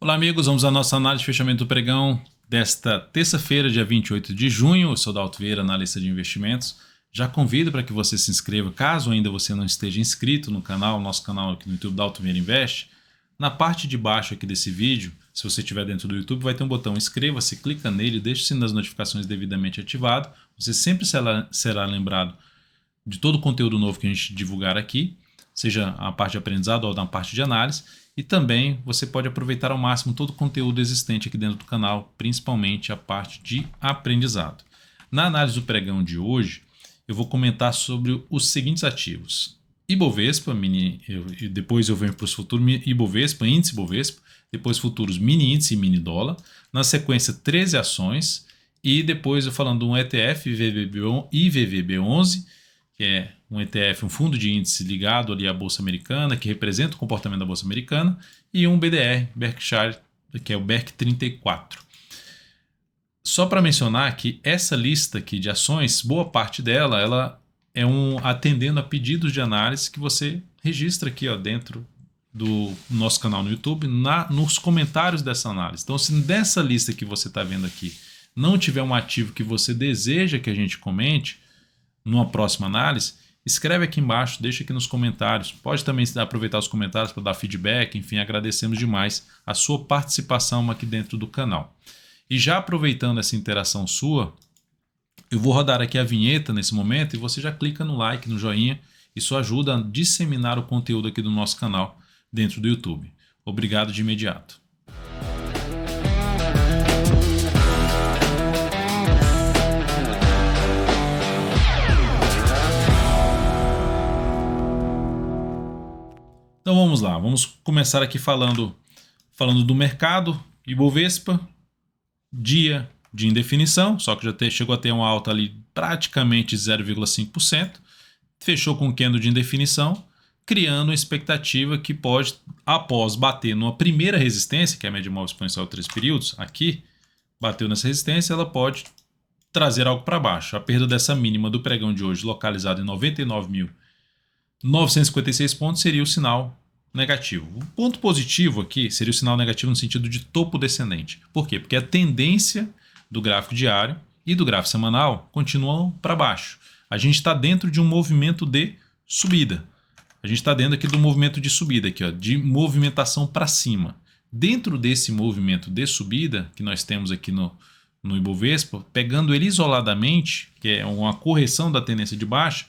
Olá amigos, vamos à nossa análise de fechamento do pregão desta terça-feira, dia 28 de junho. Eu sou Dalto Vieira, analista de investimentos. Já convido para que você se inscreva, caso ainda você não esteja inscrito no canal, nosso canal aqui no YouTube, Dalto Vieira Invest. Na parte de baixo aqui desse vídeo, se você estiver dentro do YouTube, vai ter um botão inscreva-se, clica nele, deixa o sino das notificações devidamente ativado. Você sempre será lembrado de todo o conteúdo novo que a gente divulgar aqui, seja a parte de aprendizado ou na parte de análise. E também você pode aproveitar ao máximo todo o conteúdo existente aqui dentro do canal, principalmente a parte de aprendizado. Na análise do pregão de hoje, eu vou comentar sobre os seguintes ativos: Ibovespa, depois eu venho para os futuros Ibovespa, índice Ibovespa, depois futuros mini índice e mini dólar, na sequência 13 ações e depois eu falando de um ETF IVVB11, que é um ETF, um fundo de índice ligado ali à Bolsa Americana, que representa o comportamento da Bolsa Americana, e um BDR, Berkshire, que é o BERK 34. Só para mencionar que essa lista aqui de ações, boa parte dela, ela é atendendo a pedidos de análise que você registra aqui dentro do nosso canal no YouTube, nos comentários dessa análise. Então, se dessa lista que você está vendo aqui não tiver um ativo que você deseja que a gente comente numa próxima análise, escreve aqui embaixo, deixa aqui nos comentários. Pode também aproveitar os comentários para dar feedback. Enfim, agradecemos demais a sua participação aqui dentro do canal. E já aproveitando essa interação sua, eu vou rodar aqui a vinheta nesse momento e você já clica no like, no joinha. Isso ajuda a disseminar o conteúdo aqui do nosso canal dentro do YouTube. Obrigado de imediato. Então vamos lá, vamos começar aqui falando do mercado. Ibovespa, dia de indefinição, só que já chegou a ter uma alta ali praticamente 0,5%, fechou com candle de indefinição, criando uma expectativa que pode, após bater numa primeira resistência, que é a média móvel exponencial de 3 períodos, aqui, bateu nessa resistência, ela pode trazer algo para baixo. A perda dessa mínima do pregão de hoje, localizada em 99.956 pontos, seria o sinal negativo. O ponto positivo aqui seria o sinal negativo no sentido de topo descendente. Por quê? Porque a tendência do gráfico diário e do gráfico semanal continuam para baixo. A gente está dentro de um movimento de subida. A gente está dentro aqui do movimento de subida, aqui, de movimentação para cima. Dentro desse movimento de subida que nós temos aqui no Ibovespa, pegando ele isoladamente, que é uma correção da tendência de baixa,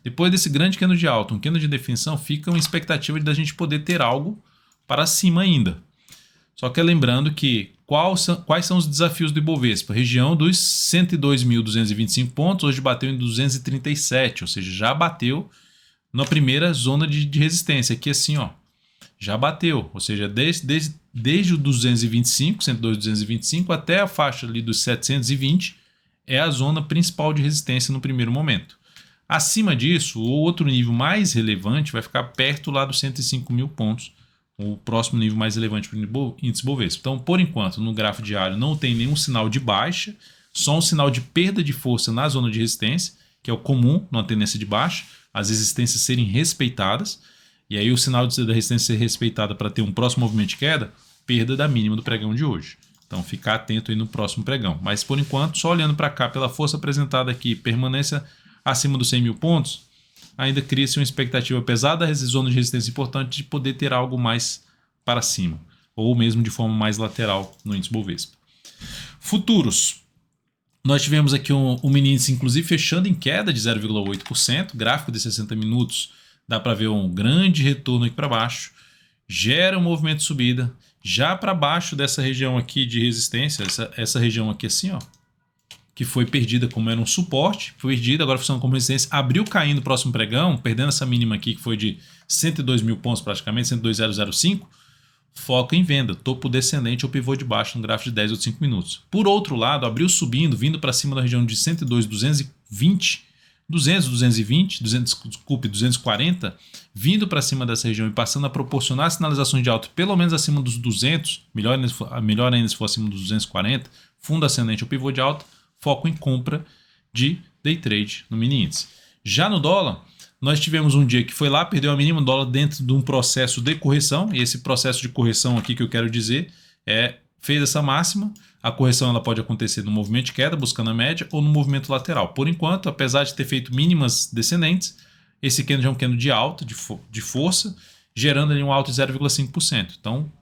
depois desse grande candle de alta, um candle de definição, fica uma expectativa de a gente poder ter algo para cima ainda. Só que lembrando que quais são os desafios do Ibovespa? Região dos 102.225 pontos, hoje bateu em 237, ou seja, já bateu na primeira zona de resistência. Aqui assim, já bateu, ou seja, desde o 225, 102.225 até a faixa ali dos 720 é a zona principal de resistência no primeiro momento. Acima disso, o outro nível mais relevante vai ficar perto lá dos 105 mil pontos, o próximo nível mais relevante para o índice Bovespa. Então, por enquanto, no gráfico diário não tem nenhum sinal de baixa, só um sinal de perda de força na zona de resistência, que é o comum numa tendência de baixa, as resistências serem respeitadas, e aí o sinal da resistência ser respeitada para ter um próximo movimento de queda, perda da mínima do pregão de hoje. Então, ficar atento aí no próximo pregão. Mas, por enquanto, só olhando para cá, pela força apresentada aqui, permanência acima dos 100 mil pontos, ainda cria-se uma expectativa, apesar da zona de resistência importante, de poder ter algo mais para cima, ou mesmo de forma mais lateral no índice Bovespa. Futuros. Nós tivemos aqui um mini índice, inclusive, fechando em queda de 0,8%, gráfico de 60 minutos, dá para ver um grande retorno aqui para baixo, gera um movimento de subida, já para baixo dessa região aqui de resistência, essa região aqui assim, que foi perdida como era um suporte, foi perdida, agora funciona como resistência, abriu caindo no próximo pregão, perdendo essa mínima aqui que foi de 102 mil pontos praticamente, 102.005, foca em venda, topo descendente ou pivô de baixo no gráfico de 10 ou 5 minutos. Por outro lado, abriu subindo, vindo para cima da região de 102.220, 240, vindo para cima dessa região e passando a proporcionar sinalizações de alta pelo menos acima dos 200, melhor ainda se for acima dos 240, fundo ascendente ou pivô de alta, foco em compra de day trade no mini índice. Já no dólar, nós tivemos um dia que foi lá, perdeu a mínima, dólar dentro de um processo de correção, e esse processo de correção aqui que eu quero dizer Fez essa máxima, a correção ela pode acontecer no movimento de queda, buscando a média, ou no movimento lateral. Por enquanto, apesar de ter feito mínimas descendentes, esse candle já é um candle de alta, de força, gerando ali um alto de 0,5%. Então,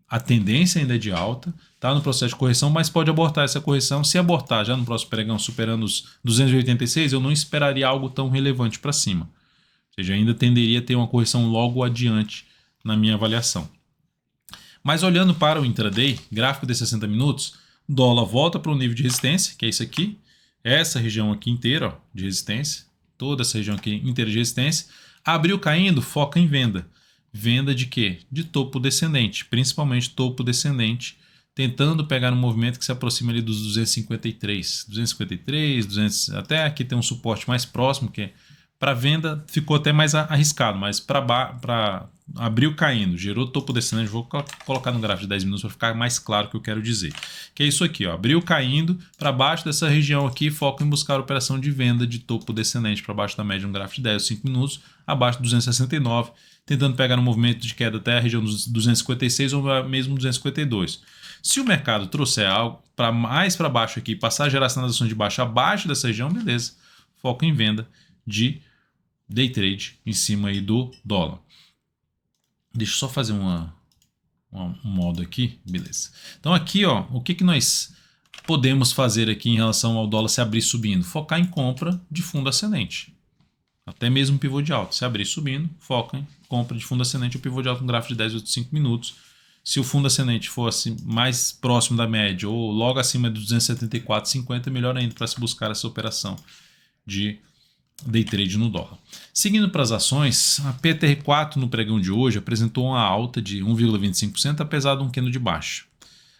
a tendência ainda é de alta, está no processo de correção, mas pode abortar essa correção. Se abortar já no próximo pregão, superando os 286, eu não esperaria algo tão relevante para cima. Ou seja, ainda tenderia a ter uma correção logo adiante na minha avaliação. Mas olhando para o intraday, gráfico de 60 minutos, dólar volta para o nível de resistência, que é isso aqui, essa região aqui inteira, ó, de resistência, toda essa região aqui inteira de resistência, abriu caindo, foca em venda. Venda de quê? De topo descendente, principalmente topo descendente, tentando pegar um movimento que se aproxima ali dos 253, 200, até aqui tem um suporte mais próximo, que para venda ficou até mais arriscado, mas para abriu caindo, gerou topo descendente, vou colocar no gráfico de 10 minutos para ficar mais claro o que eu quero dizer. Que é isso aqui, ó, abriu caindo, para baixo dessa região aqui, foco em buscar a operação de venda de topo descendente para baixo da média no gráfico de 10 ou 5 minutos, abaixo de 269, tentando pegar um movimento de queda até a região dos 256 ou mesmo 252. Se o mercado trouxer algo mais para baixo aqui, passar a gerar sinalizações de baixo abaixo dessa região, beleza, foco em venda de day trade em cima aí do dólar. Deixa eu só fazer um modo aqui, beleza. Então aqui, ó, o que nós podemos fazer aqui em relação ao dólar se abrir subindo? Focar em compra de fundo ascendente. Até mesmo pivô de alta. Se abrir subindo, foca em compra de fundo ascendente ou pivô de alta no gráfico de 10 ou 5 minutos. Se o fundo ascendente fosse mais próximo da média ou logo acima de 274,50, melhor ainda para se buscar essa operação de day trade no dólar. Seguindo para as ações, a PTR4 no pregão de hoje apresentou uma alta de 1,25%, apesar de um candle de baixa.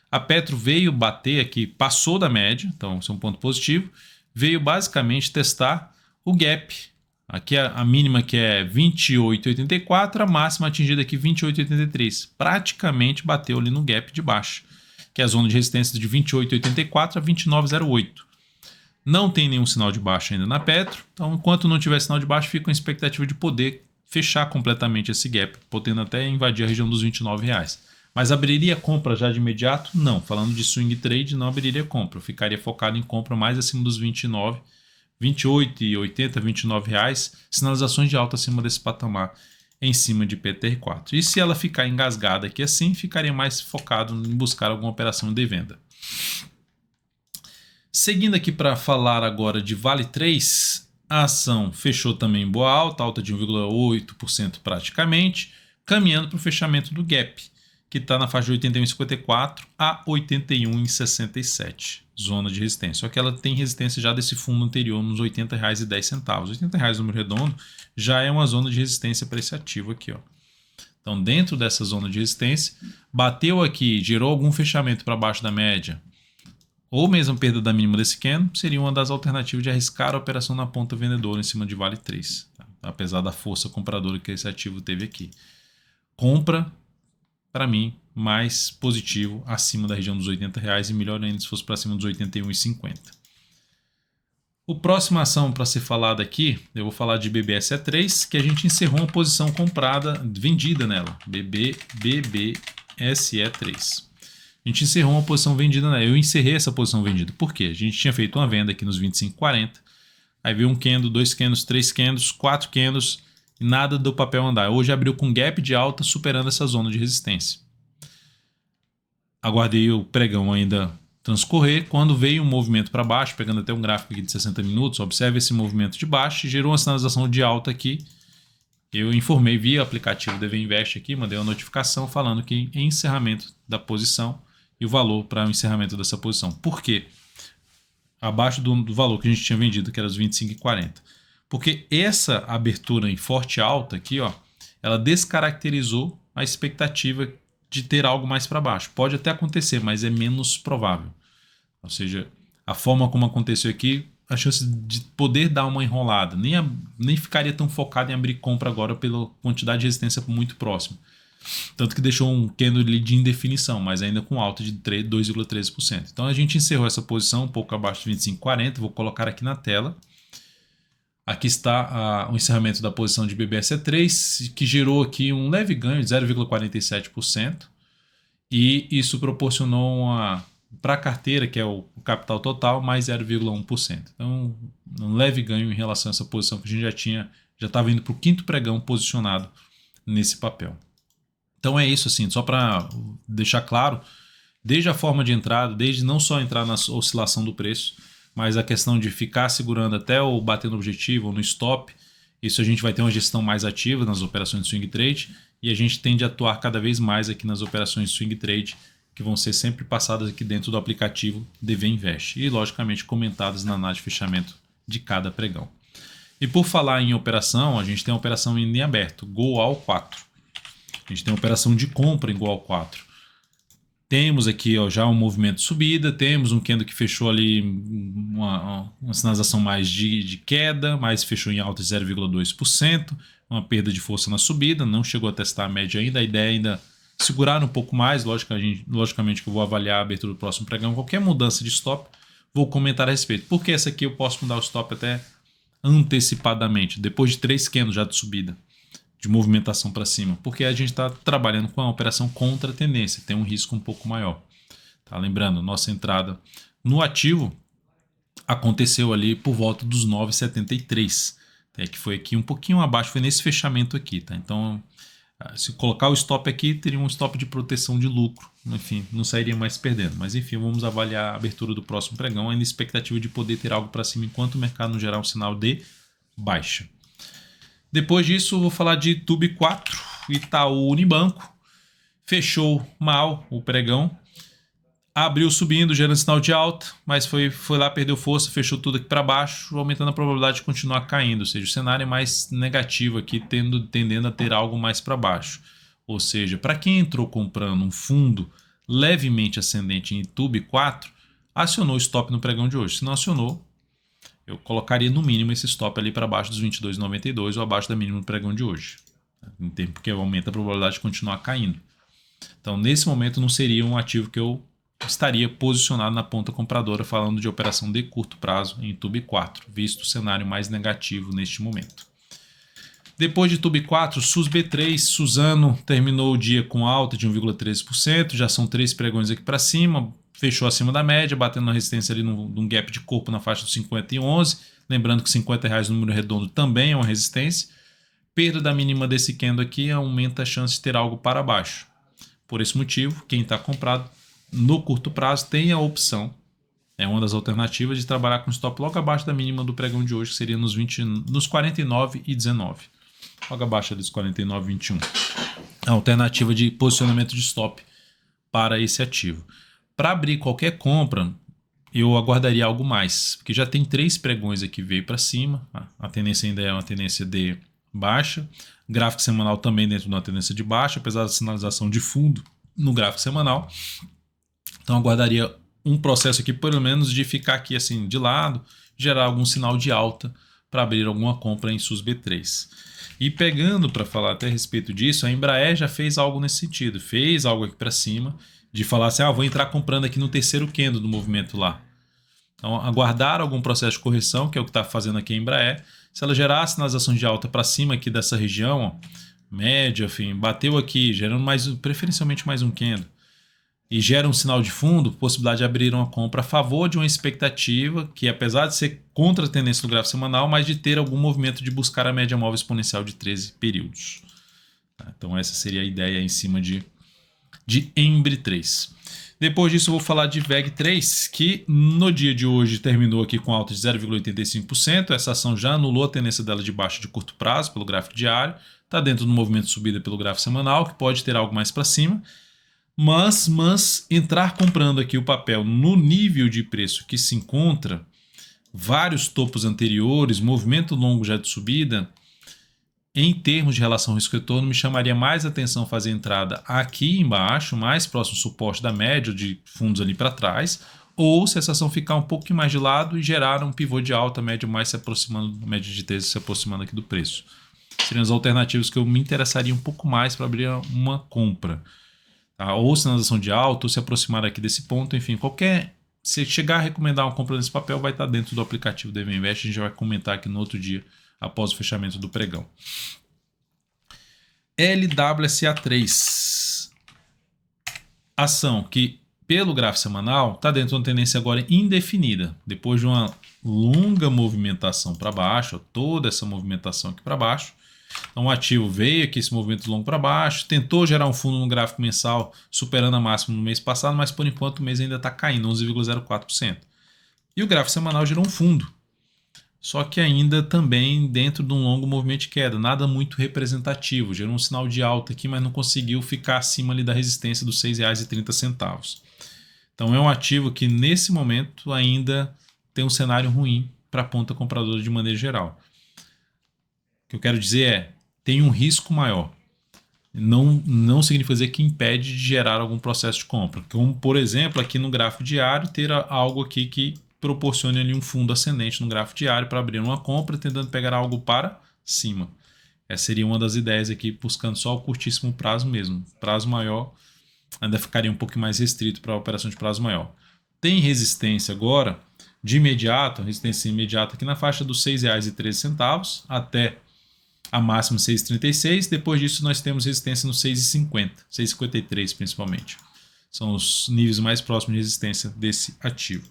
A Petro veio bater aqui, passou da média, então isso é um ponto positivo, veio basicamente testar o gap. Aqui a mínima que é 28,84, a máxima atingida aqui 28,83. Praticamente bateu ali no gap de baixo, que é a zona de resistência de 28,84 a 29,08. Não tem nenhum sinal de baixa ainda na Petro, então enquanto não tiver sinal de baixa, fica com a expectativa de poder fechar completamente esse gap, podendo até invadir a região dos R$29. Mas abriria compra já de imediato? Não. Falando de swing trade, não abriria compra. Eu ficaria focado em compra mais acima dos 29, 28,80, R$29, sinalizações de alta acima desse patamar em cima de PTR4. E se ela ficar engasgada aqui assim, ficaria mais focado em buscar alguma operação de venda. Seguindo aqui para falar agora de Vale 3, a ação fechou também em boa alta de 1,8% praticamente, caminhando para o fechamento do gap, que está na faixa de 81,54 a 81,67, zona de resistência. Só que ela tem resistência já desse fundo anterior nos R$ 80,10. R$ 80 número redondo já é uma zona de resistência para esse ativo aqui, ó. Então, dentro dessa zona de resistência, bateu aqui, gerou algum fechamento para baixo da média, ou mesmo perda da mínima desse candle, seria uma das alternativas de arriscar a operação na ponta vendedora em cima de Vale 3, tá? Apesar da força compradora que esse ativo teve aqui. Compra, para mim, mais positivo acima da região dos R$ 80 e melhor ainda se fosse para cima dos R$ 81,50. O próximo ação para ser falado aqui, eu vou falar de BBSE3, que a gente encerrou uma posição comprada, vendida nela, BBSE3. A gente encerrou uma posição vendida nela. Eu encerrei essa posição vendida. Por quê? A gente tinha feito uma venda aqui nos 25,40. Aí veio um candle, 2 candles, 3 candles, 4 candles e nada do papel andar. Hoje abriu com gap de alta superando essa zona de resistência. Aguardei o pregão ainda transcorrer. Quando veio um movimento para baixo, pegando até um gráfico aqui de 60 minutos, observe esse movimento de baixo e gerou uma sinalização de alta aqui. Eu informei via aplicativo DV Invest aqui, mandei uma notificação falando que em encerramento da posição e o valor para o encerramento dessa posição. Por quê? Abaixo do valor que a gente tinha vendido, que era os 25,40. Porque essa abertura em forte alta aqui, ó, ela descaracterizou a expectativa de ter algo mais para baixo. Pode até acontecer, mas é menos provável. Ou seja, a forma como aconteceu aqui, a chance de poder dar uma enrolada, nem ficaria tão focado em abrir compra agora pela quantidade de resistência muito próxima. Tanto que deixou um candle de indefinição, mas ainda com alta de 2,13%. Então a gente encerrou essa posição um pouco abaixo de 25,40. Vou colocar aqui na tela. Aqui está o encerramento da posição de BBSE3, que gerou aqui um leve ganho de 0,47%. E isso proporcionou para a carteira, que é o capital total, mais 0,1%. Então, um leve ganho em relação a essa posição que a gente já estava indo para o quinto pregão posicionado nesse papel. Então é isso, assim, só para deixar claro, desde a forma de entrada, desde não só entrar na oscilação do preço, mas a questão de ficar segurando até o bater no objetivo ou no stop, isso a gente vai ter uma gestão mais ativa nas operações de swing trade e a gente tende a atuar cada vez mais aqui nas operações de swing trade, que vão ser sempre passadas aqui dentro do aplicativo DV Invest e, logicamente, comentadas na análise de fechamento de cada pregão. E por falar em operação, a gente tem a operação em aberto, Goal 4. A gente tem a operação de compra em Goal 4. Temos aqui já um movimento de subida, temos um candle que fechou ali uma sinalização mais de queda, mas fechou em alta de 0,2%, uma perda de força na subida, não chegou a testar a média ainda, a ideia é ainda segurar um pouco mais, logicamente que eu vou avaliar a abertura do próximo pregão, qualquer mudança de stop, vou comentar a respeito. Porque essa aqui eu posso mudar o stop até antecipadamente, depois de 3 candles já de subida, de movimentação para cima, porque a gente está trabalhando com a operação contra a tendência, tem um risco um pouco maior. Tá? Lembrando, nossa entrada no ativo aconteceu ali por volta dos 9,73, que foi aqui um pouquinho abaixo, foi nesse fechamento aqui. Tá? Então, se colocar o stop aqui, teria um stop de proteção de lucro, enfim, não sairia mais perdendo. Mas enfim, vamos avaliar a abertura do próximo pregão, ainda expectativa de poder ter algo para cima enquanto o mercado não gerar um sinal de baixa. Depois disso, vou falar de Tube 4, Itaú Unibanco. Fechou mal o pregão. Abriu subindo, gerando sinal de alta, mas foi lá, perdeu força, fechou tudo aqui para baixo, aumentando a probabilidade de continuar caindo. Ou seja, o cenário é mais negativo aqui, tendendo a ter algo mais para baixo. Ou seja, para quem entrou comprando um fundo levemente ascendente em Tube 4, acionou o stop no pregão de hoje. Se não acionou, eu colocaria no mínimo esse stop ali para baixo dos 22,92 ou abaixo da mínima do pregão de hoje. Porque aumenta a probabilidade de continuar caindo. Então, nesse momento, não seria um ativo que eu estaria posicionado na ponta compradora, falando de operação de curto prazo em Tube 4, visto o cenário mais negativo neste momento. Depois de Tube 4, SUS B3, Suzano terminou o dia com alta de 1,13%, já são 3 pregões aqui para cima, fechou acima da média, batendo na resistência ali num gap de corpo na faixa dos 50 e 11. Lembrando que R$50 número redondo também é uma resistência. Perda da mínima desse candle aqui aumenta a chance de ter algo para baixo. Por esse motivo, quem está comprado no curto prazo tem a opção, é uma das alternativas, de trabalhar com stop logo abaixo da mínima do pregão de hoje, que seria nos 49,19. Logo abaixo dos 49,21. A alternativa de posicionamento de stop para esse ativo. Para abrir qualquer compra, eu aguardaria algo mais, porque já tem 3 pregões aqui, veio para cima, a tendência ainda é uma tendência de baixa, gráfico semanal também dentro de uma tendência de baixa, apesar da sinalização de fundo no gráfico semanal. Então aguardaria um processo aqui, pelo menos, de ficar aqui assim de lado, gerar algum sinal de alta para abrir alguma compra em SUS B3. E pegando para falar até a respeito disso, a Embraer já fez algo nesse sentido, fez algo aqui para cima, de falar assim, vou entrar comprando aqui no terceiro candle do movimento lá. Então, aguardar algum processo de correção, que é o que está fazendo aqui a Embraer. Se ela gerar a sinalização de alta para cima aqui dessa região, média, enfim, bateu aqui, gerando preferencialmente mais um candle, e gera um sinal de fundo, possibilidade de abrir uma compra a favor de uma expectativa que, apesar de ser contra a tendência do gráfico semanal, mas de ter algum movimento de buscar a média móvel exponencial de 13 períodos. Então essa seria a ideia em cima de Embry 3. Depois disso eu vou falar de VEG 3, que no dia de hoje terminou aqui com alta de 0,85%. Essa ação já anulou a tendência dela de baixa de curto prazo pelo gráfico diário. Está dentro do movimento de subida pelo gráfico semanal, que pode ter algo mais para cima. Mas entrar comprando aqui o papel no nível de preço que se encontra, vários topos anteriores, movimento longo já de subida, em termos de relação risco-retorno, me chamaria mais atenção fazer entrada aqui embaixo, mais próximo do suporte da média de fundos ali para trás, ou se essa ação ficar um pouco mais de lado e gerar um pivô de alta, média mais se aproximando, média de 13 se aproximando aqui do preço. Seriam as alternativas que eu me interessaria um pouco mais para abrir uma compra. Tá? Ou sinalização de alta, ou se aproximar aqui desse ponto, enfim, se chegar a recomendar uma compra nesse papel, vai estar dentro do aplicativo da DV Invest, a gente vai comentar aqui no outro dia, após o fechamento do pregão. LWSA3. ação que, pelo gráfico semanal, está dentro de uma tendência agora indefinida. Depois de uma longa movimentação para baixo, toda essa movimentação aqui para baixo. Então o ativo veio aqui, esse movimento longo para baixo, tentou gerar um fundo no gráfico mensal, superando a máxima no mês passado, mas por enquanto o mês ainda está caindo, 11,04%. E o gráfico semanal gerou um fundo, só que ainda também dentro de um longo movimento de queda, nada muito representativo, gerou um sinal de alta aqui, mas não conseguiu ficar acima ali da resistência dos R$ 6,30. Então é um ativo que nesse momento ainda tem um cenário ruim para a ponta compradora de maneira geral. O que eu quero dizer é, tem um risco maior. Não significa dizer que impede de gerar algum processo de compra. Como, por exemplo, aqui no gráfico diário, ter algo aqui que proporcione ali um fundo ascendente no gráfico diário para abrir uma compra, tentando pegar algo para cima. Essa seria uma das ideias aqui, buscando só o curtíssimo prazo mesmo. Prazo maior ainda ficaria um pouco mais restrito para a operação de prazo maior. Tem resistência agora, de imediato, resistência imediata aqui na faixa dos R$ 6,13 até a máxima 6,36. Depois disso nós temos resistência no 6,50, 6,53 principalmente. São os níveis mais próximos de resistência desse ativo.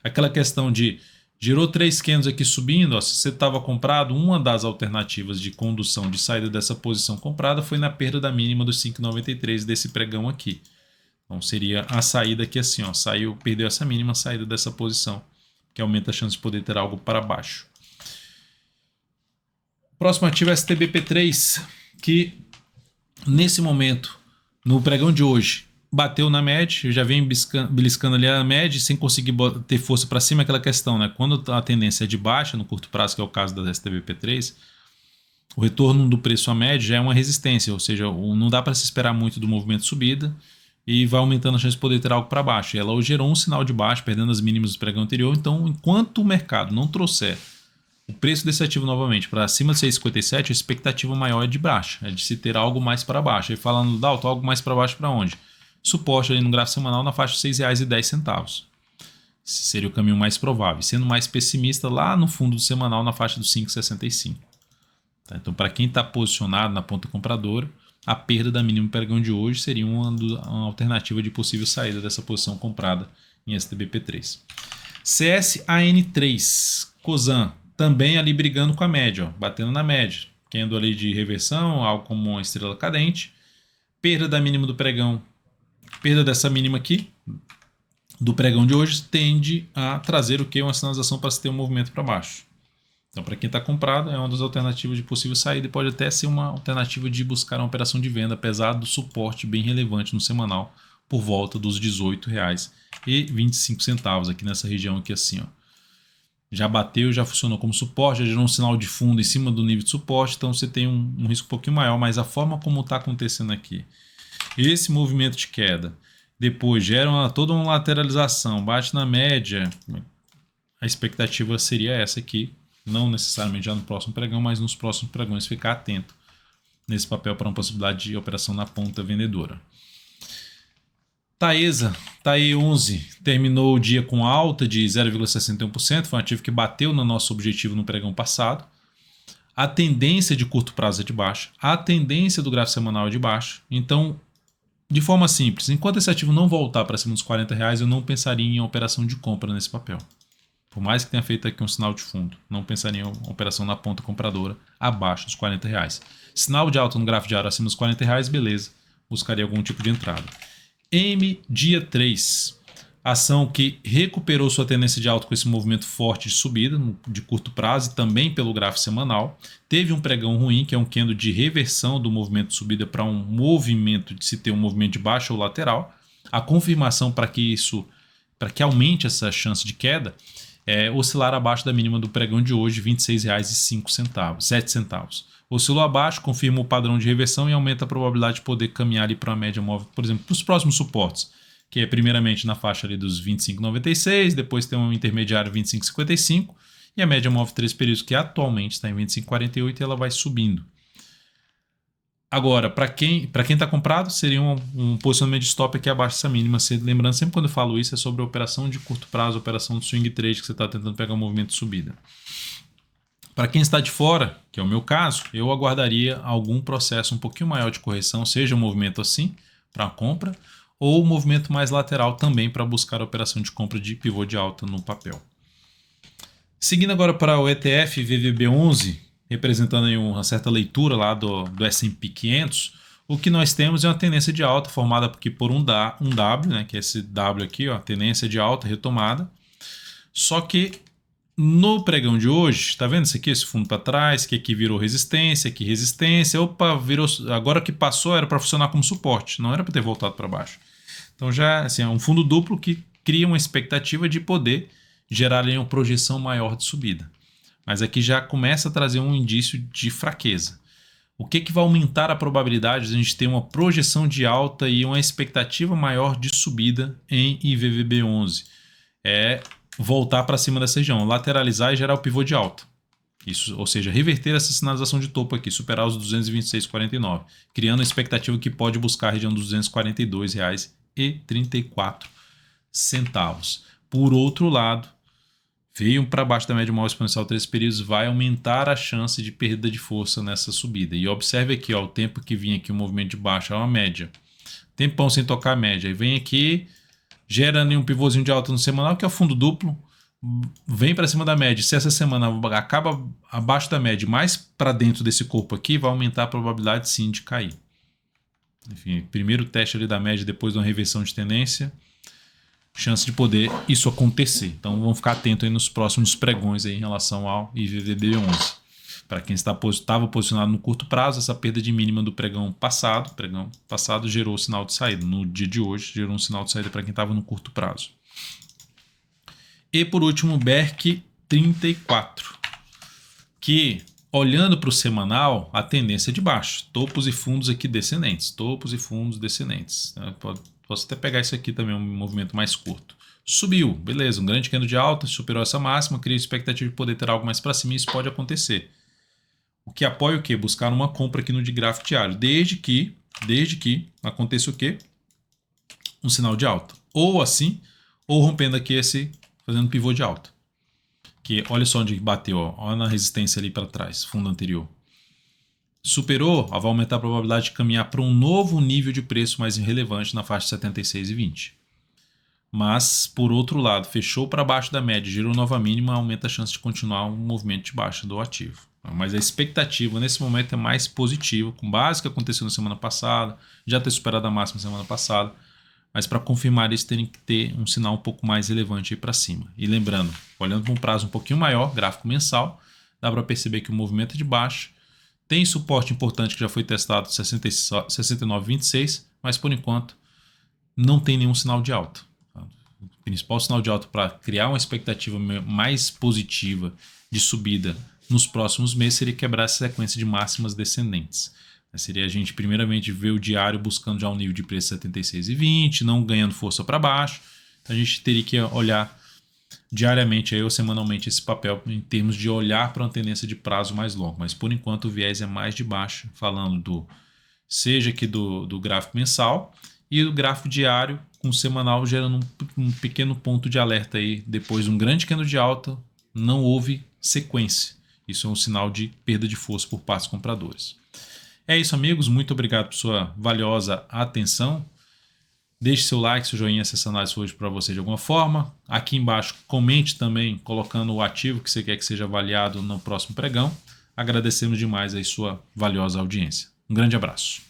Aquela questão de girou 3 candles aqui subindo, ó, se você estava comprado, uma das alternativas de condução de saída dessa posição comprada foi na perda da mínima dos 5,93 desse pregão aqui. Então seria a saída aqui assim, ó, saiu, perdeu essa mínima, saída dessa posição, que aumenta a chance de poder ter algo para baixo. Próximo ativo é STBP3, que nesse momento, no pregão de hoje, bateu na média, eu já venho beliscando ali a média sem conseguir ter força para cima, aquela questão, né? Quando a tendência é de baixa, no curto prazo, que é o caso da STBP3, o retorno do preço à média já é uma resistência, ou seja, não dá para se esperar muito do movimento de subida e vai aumentando a chance de poder ter algo para baixo. E ela hoje gerou um sinal de baixo, perdendo as mínimas do pregão anterior, então enquanto o mercado não trouxer o preço desse ativo novamente para acima de 6,57, a expectativa maior é de baixa, é de se ter algo mais para baixo. E falando do alto, algo mais para baixo para onde? Suporte ali no gráfico semanal na faixa de R$ 6,10. Esse seria o caminho mais provável. Sendo mais pessimista, lá no fundo do semanal na faixa dos 5,65. Tá? Então, para quem está posicionado na ponta compradora, a perda da mínima pregão de hoje seria uma alternativa de possível saída dessa posição comprada em STBP3. CSAN3, Cosan, também ali brigando com a média, ó, batendo na média, candle ali de reversão, algo como uma estrela cadente, perda da mínima do pregão, perda dessa mínima aqui do pregão de hoje tende a trazer o que? Uma sinalização para se ter um movimento para baixo. Então, para quem está comprado, é uma das alternativas de possível saída e pode até ser uma alternativa de buscar uma operação de venda, apesar do suporte bem relevante no semanal, por volta dos R$ 18,25 aqui nessa região aqui assim, ó. Já bateu, já funcionou como suporte, já gerou um sinal de fundo em cima do nível de suporte, então você tem um risco um pouquinho maior, mas a forma como está acontecendo aqui, esse movimento de queda, depois gera toda uma lateralização, bate na média, a expectativa seria essa aqui, não necessariamente já no próximo pregão, mas nos próximos pregões ficar atento nesse papel para uma possibilidade de operação na ponta vendedora. Taesa, TAE11, terminou o dia com alta de 0,61%, foi um ativo que bateu no nosso objetivo no pregão passado. A tendência de curto prazo é de baixa, a tendência do gráfico semanal é de baixa. Então, de forma simples, enquanto esse ativo não voltar para cima dos R$ 40, eu não pensaria em operação de compra nesse papel. Por mais que tenha feito aqui um sinal de fundo, não pensaria em operação na ponta compradora abaixo dos R$ 40. Sinal de alta no gráfico diário acima dos R$ 40, beleza, buscaria algum tipo de entrada. Dia 3, ação que recuperou sua tendência de alta com esse movimento forte de subida de curto prazo e também pelo gráfico semanal. Teve um pregão ruim, que é um candle de reversão do movimento de subida para um movimento de se ter um movimento de baixa ou lateral. A confirmação para que aumente essa chance de queda é oscilar abaixo da mínima do pregão de hoje, R$ 26,07. Oscilou abaixo, confirma o padrão de reversão e aumenta a probabilidade de poder caminhar ali para a média móvel, por exemplo, para os próximos suportes, que é primeiramente na faixa ali dos 25,96, depois tem um intermediário 25,55 e a média móvel 3 períodos, que atualmente está em 25,48 e ela vai subindo. Agora, para quem está comprado, seria um posicionamento de stop aqui abaixo dessa mínima. Lembrando, sempre quando eu falo isso, é sobre a operação de curto prazo, operação de swing trade, que você está tentando pegar um movimento de subida. Para quem está de fora, que é o meu caso, eu aguardaria algum processo um pouquinho maior de correção, seja um movimento assim, para compra, ou movimento mais lateral também para buscar a operação de compra de pivô de alta no papel. Seguindo agora para o ETF VVB11, representando aí uma certa leitura lá do S&P 500, o que nós temos é uma tendência de alta formada aqui por um W, né, que é esse W aqui, ó, tendência de alta retomada. Só que no pregão de hoje, tá vendo isso aqui, esse fundo para trás, que aqui virou resistência, aqui resistência, opa, virou, agora que passou era para funcionar como suporte, não era para ter voltado para baixo. Então já assim, é um fundo duplo que cria uma expectativa de poder gerar ali uma projeção maior de subida. Mas aqui já começa a trazer um indício de fraqueza. O que vai aumentar a probabilidade de a gente ter uma projeção de alta e uma expectativa maior de subida em IVVB11? É voltar para cima dessa região, lateralizar e gerar o pivô de alta. Isso, ou seja, reverter essa sinalização de topo aqui, superar os 226,49, criando a expectativa que pode buscar a região dos R$ 242,34. Por outro lado, veio para baixo da média móvel exponencial 3 períodos, vai aumentar a chance de perda de força nessa subida. E observe aqui, ó, o tempo que vinha aqui o movimento de baixa é uma média. Tempão sem tocar a média. E vem aqui, gera um pivôzinho de alta no semanal, que é o fundo duplo, vem para cima da média. Se essa semana acaba abaixo da média, mais para dentro desse corpo aqui, vai aumentar a probabilidade sim de cair. Enfim, primeiro teste ali da média depois de uma reversão de tendência, chance de poder isso acontecer. Então vamos ficar atento aí nos próximos pregões aí em relação ao IVVB11. Para quem estava posicionado no curto prazo, essa perda de mínima do pregão passado gerou o sinal de saída. No dia de hoje gerou um sinal de saída para quem estava no curto prazo. E por último, o BERC 34, que olhando para o semanal, a tendência é de baixo. Topos e fundos aqui descendentes. Topos e fundos descendentes. Posso até pegar isso aqui também, um movimento mais curto. Subiu, beleza, um grande candle de alta, superou essa máxima, cria expectativa de poder ter algo mais para cima e isso pode acontecer. O que apoia o quê? Buscar uma compra aqui no de gráfico diário, desde que aconteça o quê? Um sinal de alta. Ou assim, ou rompendo aqui fazendo pivô de alta. Que olha só onde bateu, ó, olha na resistência ali para trás, fundo anterior. Superou, vai aumentar a probabilidade de caminhar para um novo nível de preço mais relevante na faixa de 76,20. Mas, por outro lado, fechou para baixo da média, gerou nova mínima, aumenta a chance de continuar um movimento de baixa do ativo. Mas a expectativa nesse momento é mais positiva, com base no que aconteceu na semana passada, já ter superado a máxima semana passada. Mas para confirmar isso, tem que ter um sinal um pouco mais relevante aí para cima. E lembrando, olhando para um prazo um pouquinho maior, gráfico mensal, dá para perceber que o movimento é de baixa. Tem suporte importante que já foi testado 69,26, mas por enquanto não tem nenhum sinal de alta. O principal sinal de alta para criar uma expectativa mais positiva de subida nos próximos meses seria quebrar essa sequência de máximas descendentes. Seria a gente primeiramente ver o diário buscando já um nível de preço 76,20, não ganhando força para baixo. Então a gente teria que olhar diariamente aí, ou semanalmente esse papel em termos de olhar para uma tendência de prazo mais longo. Mas por enquanto o viés é mais de baixo, falando seja aqui do gráfico mensal e do gráfico diário com o semanal gerando um pequeno ponto de alerta aí. Depois de um grande candle de alta, não houve sequência. Isso é um sinal de perda de força por parte dos compradores. É isso, amigos. Muito obrigado por sua valiosa atenção. Deixe seu like, seu joinha se essa análise foi para você de alguma forma. Aqui embaixo, comente também colocando o ativo que você quer que seja avaliado no próximo pregão. Agradecemos demais a sua valiosa audiência. Um grande abraço.